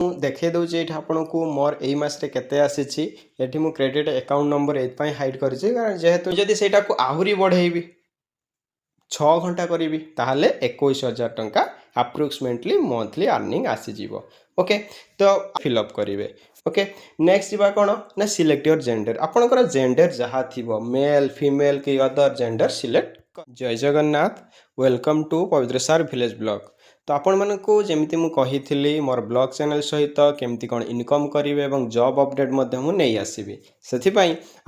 देखा दूसरी ये आपन को मोर यही मसरे केते आसी ये मु क्रेडिट अकाउंट नंबर ये हाइड कर जेहेतु जदि से आहरी बढ़ेबी 6 घंटा करी ताहले 21,000 टंका अप्रोक्सीमेटली मंथली अर्निंग आसीज। ओके तो फिलअप करेंगे। ओके नेक्स्ट जीवा कौन ना सिलेक्ट योर जेंडर आपंकर जेंडर जहाँ थी मेल फीमेल कि अदर जेंडर सिलेक्ट। जय Jagannath welcome to Pabitrasar village blog. तो आपण मानकु जेमिति मु कहिथिली मोर ब्लॉग चैनल सहित केमती कौन इनकम करेंगे और जॉब अपडेट मध्य मु नहीं आसीबी से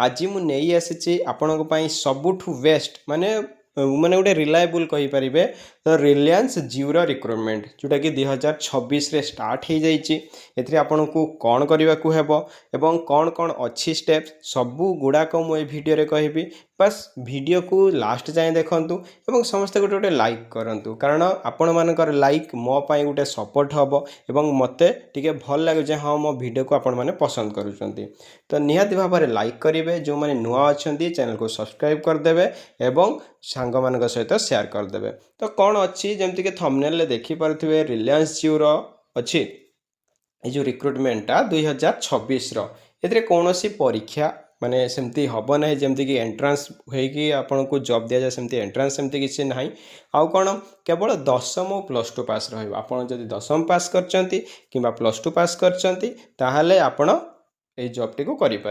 आज मु नहीं आसी आपण सबुठु बेस्ट माने माने गोटे रिलायबल कहींपारे तो रिलायंस जिओ रिक्रुटमेंट जोटा कि 2026 रे स्टार्ट हो जाइए आपन को कौन करने को हेबो एवं कौन कौन अच्छी स्टेप सबू गुड़ाक मुझे वीडियो रे कहबी बस वीडियो को लास्ट जाए देखंतु एवं समस्त गोटे गोटे लाइक करंतु कारण आपण मानकर लाइक मो पाई गोटे सपोर्ट हबो एवं मते टिके भल लागे जे हाँ मो वीडियो को आपण माने पसंद करूछंती तो निहाती भाव में लाइक करेंगे जो माने नुआ अच्छी चैनल को सब्सक्राइब करदेवे एवं सांग मान सहित शेयर करदे। तो कौन अच्छी जमती कि थंबनेल रे देखि पारुथिबे रिलायंस जिओ रो अच्छी ये जो रिक्रुटमेंटा 2026 रो एतरे कौनसी परीक्षा माने सेमती हबो नहीं जमती कि एंट्रांस होइकी आपन को जॉब दिया जाए सेमती एंट्रांस सेमती किसी नहीं आउ कौन केवल 10वीं और +2 पास रहिबो आपन जदि 10वीं पास करचंती किबा +2 पास करचंती ताहाले आपन ये जॉब टी को करें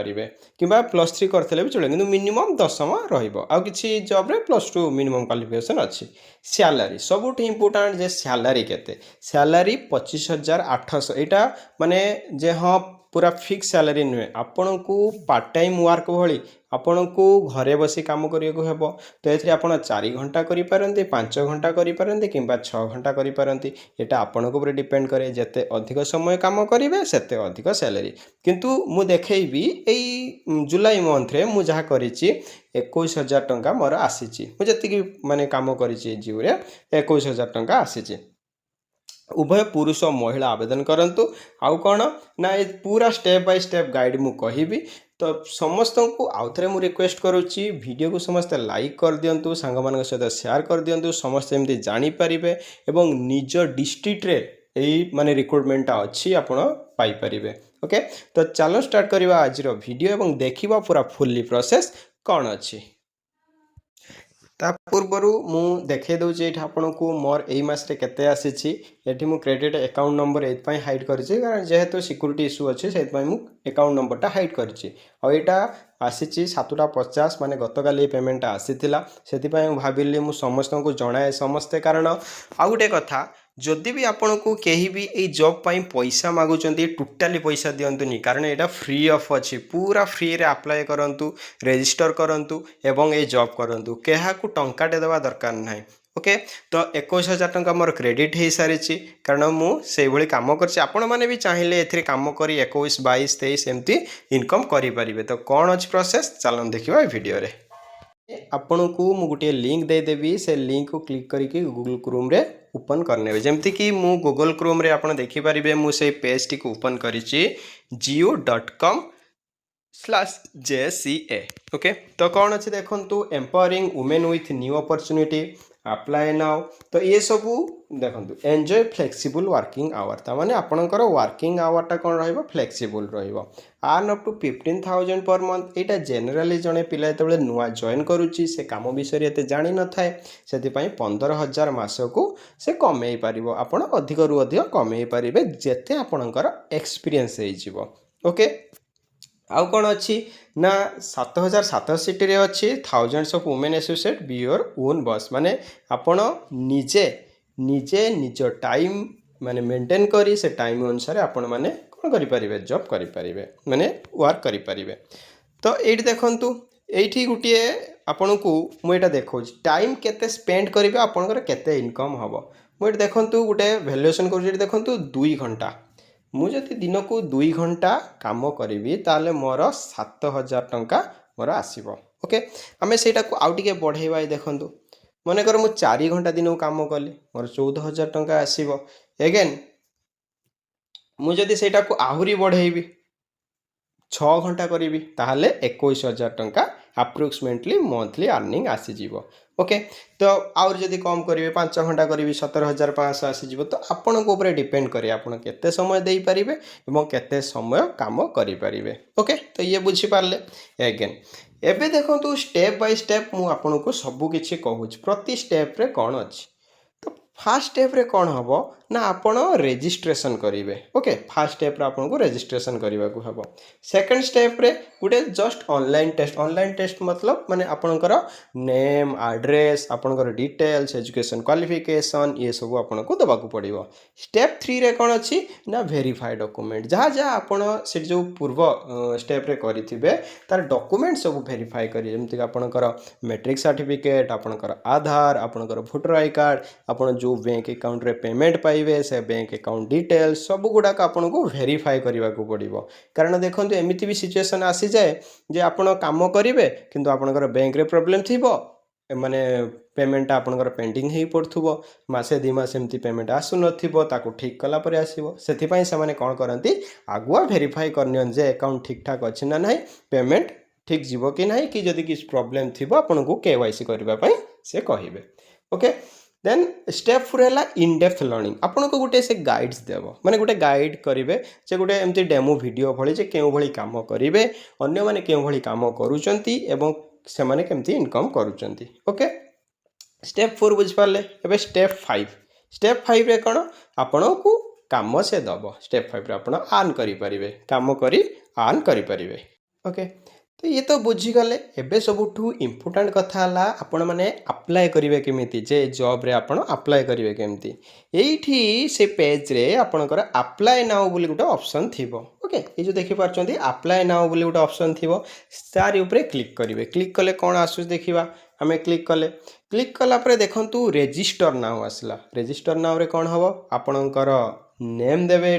कि +3 करते भी चलो कि मिनिमम 10वीं रहिबो आ किसी जॉब रे +2 मिनिमम क्वालिफिकेशन अच्छी। सैलरी सबुठ इम्पोर्टाट जे सैलरी केते सैलरी 25,800 यहाँ माने जे हाँ पूरा फिक्स सैलरी नुहे आपण को पार्ट टाइम वर्क भली आपण को घरे बसी काम करने को हेबो तो ये आपड़ 4 घंटा करें 5 घंटा करें कि 6 घंटा करें यहाँ आपण को डिपेंड करे जिते अधिक समय काम करेंगे सेते अधिक सैलरी किंतु मु देखी जुलाई मंथ रे मु जहाँ करी 21,000 टंका मोर आसी मुझे माने काम करी जीव 21,000 टंका आसी। उभय पुरुष और महिला आवेदन करंतु आउ कौन ना ये पूरा स्टेप बाय स्टेप गाइड मु कहिबी तो समस्त को आउ थे मुझे रिक्वेस्ट करुच्ची वीडियो को समस्त लाइक कर दिंतु सांग मान सहित शेयर कर दिंतु समस्त एमती जानीपारे एवं निज डिस्ट्रिक्ट रे यही माने रिक्रुटमेंटा अच्छी आपण पाइपारे। ओके तो चलो स्टार्ट करवा आज वीडियो एवं देखा पूरा फुल्ली प्रोसेस कौन अच्छी। ता पूर्वर मु देखे दूसरी ये आपन को मोर यही मसरे केते आसी ये मु क्रेडिट अकाउंट नंबर ये हाइड कर जेहेतु सिक्यूरीटी इश्यू अच्छे से अकाउंट नंबरटा हाइड करटा आसी 7:50 माने गतकाली पेमेंट आसीथिला से भाविली मु समस्त को जनाए समस्ते कारण आ गोटे कथा जदि भी आपन को कहीं भी ये जॉब पाई पैसा मागुंट टोटाली पैसा दिंतुनि कारण यहाँ फ्री ऑफ अच्छी पूरा फ्री रे अप्लाई करंतु रजिस्टर करंतु एवं ये जॉब करंतु क्या टंकाटे देवा दरकार ना। ओके तो 21,000 टंका मोर क्रेडिट हो सारी कारण मुझे कम कर भी चाहिए ए कम कर 21, 22, 23 एमती इनकम करें तो कौन अच्छी प्रोसेस चलन देखा वीडियो रे आपण को मु गोटे लिंक देदेवी से लिंक को क्लिक करके गूगल क्रोम रे ओपन करने जमती कि मु गूगल क्रोम रे आपण देखिपारे मुझे पेज टी ओपन करी geo.com/JCA। ओके तो कौन अच्छे देखु empowering women with new opportunity apply now तो ये सब देखो एंजॉय फ्लेक्सिबल वर्किंग आवर ताने आपणकर वर्किंग आवरटा कौन रहिबो फ्लेक्सिबल रहिबो earn up to 15,000 per month. यहाँ जेनेराली जड़े पिला जो नुआ जॉइन करुच्ची से काम विषय एत जानी न थाए से 15,000 मासकू से कमे पार आप अधिक रु अधिक कमे पारे जिते आपणकर एक्सपीरियंस हो। ओके आउ कौन अच्छी ना 7,780 रे अच्छी thousands of women associate be your own boss माने आपण निजे निजे निज टाइम माने मेंटेन करी से टाइम अनुसार आपण माने कौन करें जॉब करें माने वर्क करें। तो ये देखु ये गोटे आपण को मुझे देखा टाइम केते स्पेंड करेंगे आपंकर केते इनकम हम मुझे देखु गोटे वैल्यूएशन कर देखु 2 घंटा मुझे दिन को 2 घंटा काम करी ताले मोर 7,000 टंका मोर आसीबो। ओके आमे सेटा को आउ टिके बढ़ेवा देखु मनकर मु 4 घंटा दिन को काम कली मोर 14,000 टंका आसीबो एगेन मुझे सेटा को आहरी बढ़ेबी 6 घंटा करी ताहले 21,000 टंका ଆପ୍ରୋକ୍ସିମେଟଲି ମନ୍ଥଲି ଆର୍ନିଂ ଆସିଯିବ। ओके तो आउर जदि कम करेंगे 5 घंटा करी 17,500 आसीज तो आपण उपर डिपेंड करे आपण केते समय दे पारे और केते समय काम करें। ओके तो ये बुझीपारे एगेन एबे देखो स्टेप बाय स्टेप मुझे सबकि कहूँ प्रति स्टेप रे कौन अच्छी तो फास्ट स्टेप रे कौन हम ना आपण रेजिस्ट्रेशन करेंगे। ओके फास्ट स्टेप रे आपको रेजिस्ट्रेशन करने को हम। सेकंड स्टेप रे गोटे जस्ट ऑनलाइन टेस्ट मतलब माने आपणकर नेम एड्रेस आपणकर डिटेल्स एजुकेशन क्वालिफिकेशन ये सब आपको दबाक पड़ो। स्टेप 3 रे कौन अच्छी ना वेरीफाई डॉक्यूमेंट जहाँ जहाँ आपण से जो पूर्व स्टेप रे करेंगे तार डॉक्यूमेंट सब वेरीफाई करेंगे जमीक आपणकर मैट्रिक सर्टिफिकेट आपणकर आधार आपणकर वोटर आई कार्ड आपण जो बैंक अकाउंट रे पेमेंट पाइबे से बैंक अकाउंट डिटेल्स सब गुड़ाक आपको वेरीफाई करने को पड़ो। कारण देखो एमती भी सिचुएसन आसी जाए जे आपण काम करेंगे किंतु आपणकर बैंक रे प्रॉब्लम थी माने पेमेंट आपणकर पेंडिंग हो पड़ो मसे 2 मास एमती पेमेंट आसु नथिबो ताको ठीक कला परे आसीबो सेति पई से माने कोन करंती आगुआ वेरीफाई करनियन जे अकाउंट ठीक ठाक अछि ना नहीं पेमेंट ठीक जीवो कि नहीं कि जदि किछ प्रॉब्लम थिबो आपनको केवाईसी करबा पई से कहिबे। ओके देन स्टेप 4 है इन डेप्थ लर्निंग आपन को गोटे से गाइड्स देव माने गोटे गाइड करेंगे से गोटे एमती डेमो वीडियो भली जे केउ भली काम करेंगे अन्य माने केउ भली काम करूचंती एवं से माने केमती इनकम करूचंती। ओके स्टेप 4 बुझ पाले। एबे स्टेप 5 रे कोन आपन को काम से दब स्टेप 5 रे आपन अर्न करि परिबे काम करी अर्न करि परिबे। ओके तो ये तो बुझीगले एबे सबुठू इम्पोर्टाट कथा है आपण मैंने अप्लाई करेंगे केमिति जे जॉब रे आपण अप्लाई करेंगे केमिति एठी से पेज रे आपणकर अप्लाई नाउ बोली गोटे ऑप्शन थिबो। ओके ये जो देखि पारछंती अप्लाई नाउ बोली गोटे ऑप्शन थिबो तार ऊपर क्लिक करेंगे क्लिक कले कौन आसु देखिबा आमे क्लिक कला परे देखंतु रजिस्टर नाउ आसला रजिस्टर नाउ रे कौन हबो आपणकर नेम देबे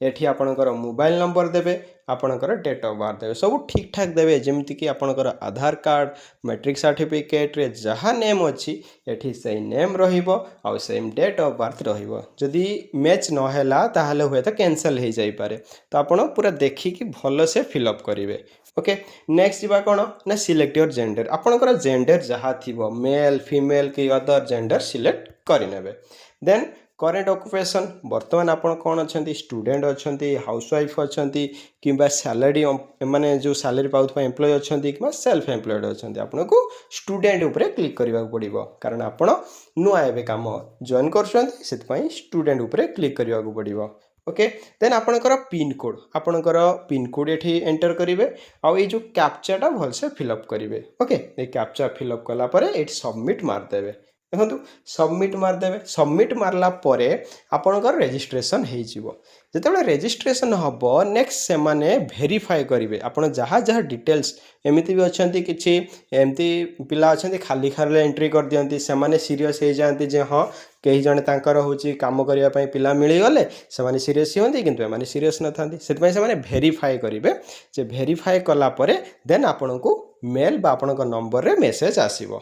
एठी आपणकर मोबाइल नंबर देबे आपणकर डेट ऑफ बर्थ देबे सब ठीक ठाक देबे जेमति कि आपणकर आधार कार्ड मैट्रिक सर्टिफिकेट रे जहाँ नेम अच्छी एठी सही नेम रहिबो आ सेम डेट ऑफ बर्थ रहिबो जदि मैच न हैला ताहाले हुए तो कैंसिल हो जाई पारे तो आपण पूरा देखिकी भल से फिलअप करेंगे। ओके नेक्स्ट जीवा कौन ना सिलेक्ट योर जेंडर आपणकर जेंडर जहाँ थिबो मेल फीमेल कि अदर जेंडर सिलेक्ट करिनेबे। देन करेंट ऑक्युपेशन बर्तमान आपण कौन अच्छा स्टूडेंट अच्छा हाउसवाइफ अच्छा कि सैलरी माने जो सैलरी पाउथबा एम्प्लॉय अच्छा कि सेल्फ एम्प्लॉयड अच्छा आपन को स्टूडेंट उपरे क्लिक करने पड़ो कारण आपण नुआ एबे काम जॉइन करछंती सेतपई स्टूडेंट उपरे क्लिक करने पड़ो। ओके देन आपणकर पिन कोड एठी एंटर करेंगे आउ ये जो कैप्चाटा भल से फिलअप करेंगे। ओके ये कैप्चा फिलअप कला परे एठी सबमिट मारदेवे देखो सबमिट मारदेवे सबमिट मारला परे आपणकर रजिस्ट्रेशन हो जिते रजिस्ट्रेशन हम नेक्स्ट से माने वेरीफाई करेंगे आपड़ जहाँ जहाँ डिटेल्स एमती भी अच्छा कि एमती पिला अच्छा खाली खाली एंट्री कर दियंती से माने सीरियस हो जाती जे हाँ कई जन तांकर होची काम करने पिला मिलगले से सीरीयस होती किंतु एमाने सीरीयस न था से वेरीफाई करेंगे जे वेरीफाई कला परे देन आपण को मेल बा आपण नंबर रे मेसेज आसीबो।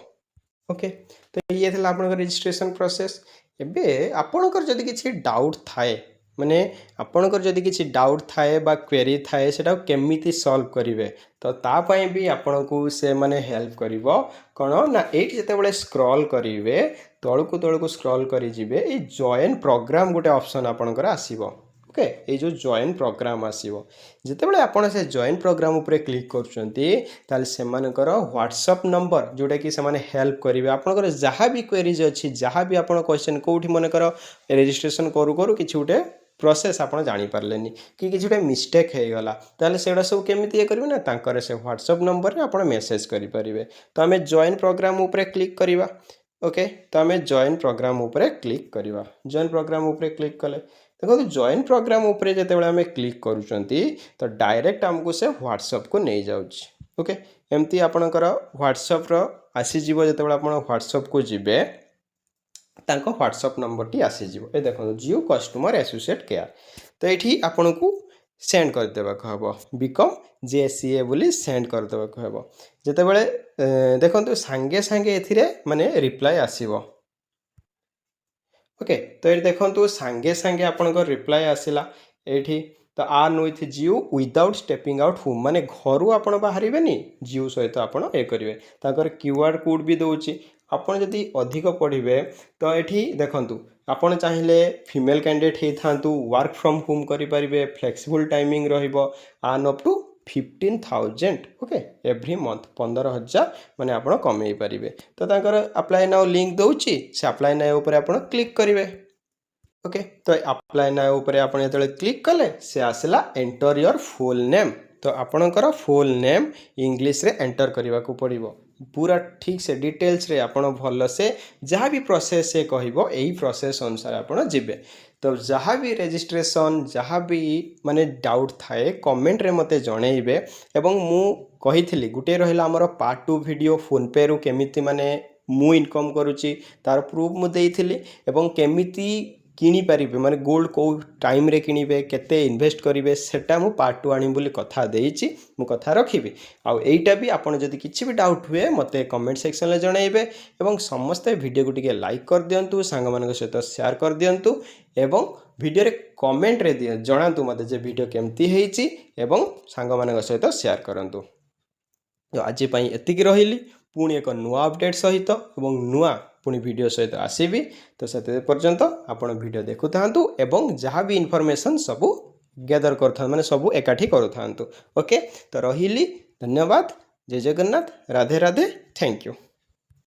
ओके तो ये था आपन रजिस्ट्रेशन प्रोसेस एबे आपनकर जदि किसी डाउट थाए माने आपनकर जदि किसी डाउट थाए बा क्वेरी थाए सेटा केमिति सॉल्व करिवे तो ता पई भी आपन को से माने हेल्प करिवो कोन ना एट जेतेबेले स्क्रॉल करिवे तळकु स्क्रॉल करि जिवे ए जॉइन प्रोग्राम गोटे ऑप्शन आपनकर आसीबो। ओके ये जो जॉइन प्रोग्राम आसीबो जितेबाला आपण से जॉइन प्रोग्राम उपरे क्लिक करछंती ताल से मानकर व्हाट्सएप नंबर जोटा कि से माने हेल्प करिवे आपनकर जहाँ भी क्वेरीज अछि जहाँ भी आपण क्वेश्चन कोठी मानकर रजिस्ट्रेशन करू करू किछि उठे प्रोसेस आपण जानि पारलेनी कि किछि उठे मिस्टेक हे गला ताले सेडा सब केमिति ये करबे ना तांकर से व्हाट्सएप नंबर रे आपण मेसेज करि परिबे तो हमें जॉइन प्रोग्राम उपरे क्लिक करिवा। ओके तो हमें जॉइन प्रोग्राम उपरे क्लिक करिवा जॉइन प्रोग्राम उपरे क्लिक कले देखो जॉइन प्रोग्राम उपरे जेतेबेले हमें क्लिक करूचंती तो डायरेक्ट हमको से व्हाट्सएप को नहीं जाउछि। ओके एमती आपणकर व्हाट्सएप रो आसी जीवो जेतेबेले आपण व्हाट्सएप को जिबे तांको व्हाट्सएप नंबर टी आसी जीवो ए देखो जियो कस्टमर एसोसिएट केयर तो एठी आपण को सेंड कर देबा कहबो बिकम जेसीए बोली सेंड कर देबा कहबो जेतेबेले देखो सांगे सांगे एथिरे माने रिप्लाई आसीबो। ओके तो ये देखो सांगे सांगे आपणकर रिप्लाई आसिला एठी तो earn with Jio without stepping out home माने घर आपण बाहर जियो सहित आपण ये करेंगे ताकर क्यूआर कोड भी दौर आपड़ जदि अधिक पढ़े तो ये देखूँ आपड़ चाहिए फीमेल कैंडिडेट होता वर्क फ्रॉम होम करेंगे flexible timing run up to 15,000 okay every month 15,000 माने आपण कमे पारे तो अप्लाई नाउ लिंक दौची से अप्लाई नाउ ऊपर आपण क्लिक करेंगे ओके तो अप्लाई नाउ ऊपर आपण जो क्लिक कले से आसला एंटर योर फुल नेम तो आपणकर फुल नेम इंग्लिश रे एंटर करने को पड़ो पूरा ठीक से डिटेल्स रे आपण भल से जहाँ भी प्रोसेस से कहबो यही प्रोसेस अनुसार आपण जिबे तो जहाँ भी रजिस्ट्रेशन जहाँ भी माने डाउट थाए कमेंट रे मते जणेइबे एवं मु कही गोटे रहा आमर पार्ट 2 वीडियो फोन पे रु केमिति माने मु इनकम करुची तार प्रूफ मु देइथिली एवं केमिति किनी पारिबे माने गोल्ड को टाइम रे किनिबे केते इन्वेस्ट करिवे सेटा मु पार्ट 2 आनी बोली कथा देइची मु कथा रखिबे आ एइटा भी आपण जदि किछि भी डाउट हुए मते कमेंट सेक्शन ले जणाइबे एवं समस्त वीडियो को टिके लाइक कर दियंतु सांग मानक सहित शेयर कर दियंतु एवं वीडियो रे कमेंट रे जणांतु मते जे वीडियो केमती हेइची एवं सांग मानक सहित शेयर करंतु आज पई एतिकी रहिली पुणी एक नुआ अपडेट सहित एवं नुआ पुणी वीडियो सहित आसबि तो से पर्यंत आपण वीडियो देखु थांतु एवं जहाँ भी इन्फॉर्मेशन सबू गैदर कर माने सबू एकाठी करू थांतु ओके तो रहिली धन्यवाद जय जगन्नाथ राधे राधे थैंक यू।